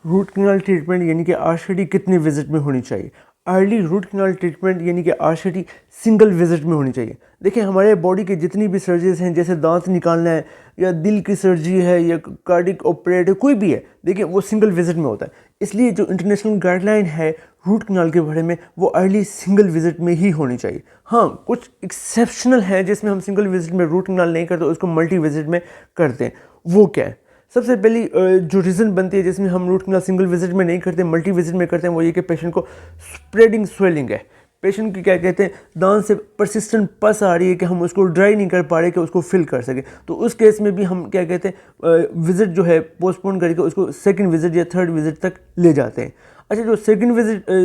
Root canal treatment यानी कि RCT कितने विजिट में होनी चाहिए। अर्ली रूट कैनाल ट्रीटमेंट यानी कि आरसीटी सिंगल विजिट में होनी चाहिए। देखिए हमारे बॉडी के जितनी भी सर्जरीज हैं, जैसे दांत निकालना है या दिल की सर्जरी है या कार्डिक ऑपरेट है, कोई भी है, देखिए वो सिंगल विजिट में होता है। इसलिए जो इंटरनेशनल गाइडलाइन है रूट कैनाल के बारे में, वो अर्ली सिंगल विजिट में ही होनी चाहिए। हाँ, कुछ एक्सेप्शनल है जिसमें हम सिंगल विजिट में रूट कैनाल नहीं करते, उसको मल्टी विजिट में करते हैं। वो क्या है? सबसे पहली जो रीज़न बनती है जिसमें हम रूट कैनाल सिंगल विजिट में नहीं करते, मल्टी विजिट में करते हैं, वो ये कि पेशेंट को स्प्रेडिंग स्वेलिंग है। पेशेंट की क्या कहते हैं, दांत से परसिस्टेंट पस आ रही है कि हम उसको ड्राई नहीं कर पा रहे कि उसको फिल कर सके। तो उस केस में भी हम क्या कहते हैं, विजिट जो है पोस्टपोन करके उसको सेकंड विजिट या थर्ड विजिट तक ले जाते हैं। अच्छा, जो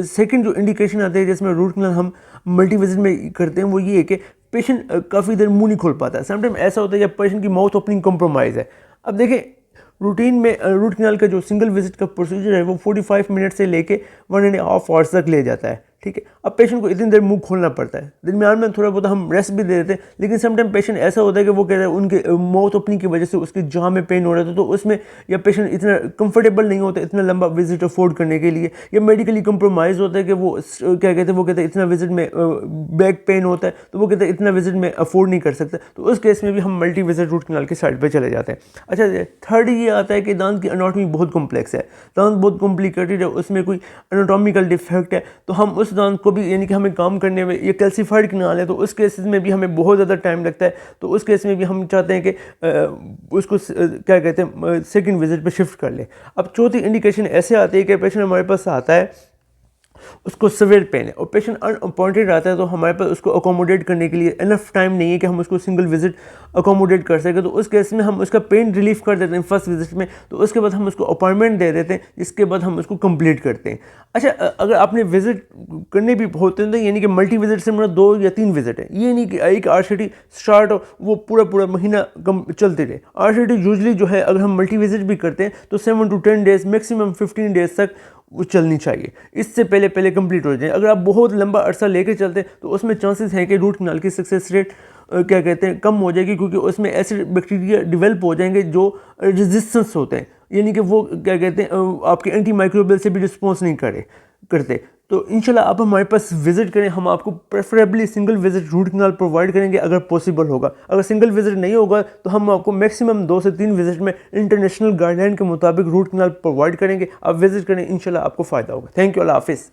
सेकंड जो इंडिकेशन आते हैं जिसमें रूट कैनाल हम मल्टी विजिट में करते हैं, वो ये है कि पेशेंट काफ़ी देर मुंह नहीं खोल पाता है। समटाइम ऐसा होता है जब पेशेंट की माउथ ओपनिंग कॉम्प्रोमाइज़ है। अब देखिए रूटीन में रूट कैनाल का जो सिंगल विजिट का प्रोसीजर है वो 45 मिनट से लेके 1.5 आवर्स तक ले जाता है, ठीक है। अब पेशेंट को इतनी देर मुंह खोलना पड़ता है, दरमियान में थोड़ा बहुत हम रेस्ट भी दे देते हैं, लेकिन समटाइम पेशेंट ऐसा होता है कि वो कह रहे हैं उनके माउथ ओपनिंग की वजह से उसकी जाह में पेन हो रहा था, तो उसमें या पेशेंट इतना कंफर्टेबल नहीं होता इतना लंबा विजिट अफोर्ड करने के लिए, या मेडिकली कंप्रोमाइज़ होता है कि वो क्या कहते हैं, वो कहते हैं इतना विजिट में बैक पेन होता है, तो वो कहते हैं इतना विजिट में अफोर्ड नहीं कर सकता, तो उस केस में भी हम मल्टी विजिट रूट कैनाल के साइड पर चले जाते हैं। अच्छा, थर्ड ये आता है कि दांत की एनाटॉमी बहुत कॉम्प्लेक्स है, दांत बहुत कॉम्प्लिकेटेड है, उसमें कोई एनाटॉमिकल डिफेक्ट है, तो हम उस दांत को भी यानी कि हमें काम करने में, ये कैल्सीफाइड कैनाल है तो उस केसेस में भी हमें बहुत ज़्यादा टाइम लगता है, तो उस केस में भी हम चाहते हैं कि उसको क्या कहते हैं सेकंड विजिट पे शिफ्ट कर ले। अब चौथी इंडिकेशन ऐसे आती है कि पेशेंट हमारे पास आता है, उसको सवेयर पेन है और पेशेंट अनअपॉइंटेड आता है, तो हमारे पास उसको अकोमोडेट करने के लिए इनफ टाइम नहीं है कि हम उसको सिंगल विजिट अकोमोडेट कर सकें, तो उस केस में हम उसका पेन रिलीफ कर देते हैं फर्स्ट विजिट में, तो उसके बाद हम उसको अपॉइंटमेंट दे देते हैं, जिसके बाद हम उसको कंप्लीट करते हैं। अच्छा, अगर आपने विजिट करने भी होते हैं तो यानी कि मल्टी विजिट से मतलब 2 या 3 विजिट है, ये नहीं कि एक आरसीटी स्टार्ट हो वो पूरा महीना कम चलते रहे। आरसीटी यूजली जो है अगर हम मल्टी विजिट भी करते हैं तो 7 to 10 डेज मैक्सिमम 15 डेज तक वो चलनी चाहिए, इससे पहले कंप्लीट हो जाए। अगर आप बहुत लंबा अरसा लेके चलते हैं तो उसमें चांसेस हैं कि रूट कैनाल की सक्सेस रेट क्या कहते हैं कम हो जाएगी, क्योंकि उसमें ऐसे बैक्टीरिया डेवलप हो जाएंगे जो रेजिस्टेंस होते हैं, यानी कि वो क्या कहते हैं आपके एंटी माइक्रोबियल से भी रिस्पॉन्स नहीं करते। तो इंशाल्लाह आप हमारे पास विजिट करें, हम आपको preferably single visit root canal provide करेंगे अगर पॉसिबल होगा। अगर सिंगल विजिट नहीं होगा तो हम आपको मैक्सिमम 2 से 3 विजिट में इंटरनेशनल गाइडलाइन के मुताबिक रूट कैनाल प्रोवाइड करेंगे। आप विजिट करें, इंशाल्लाह आपको फ़ायदा होगा। थैंक यू, अल्लाह हाफिज़।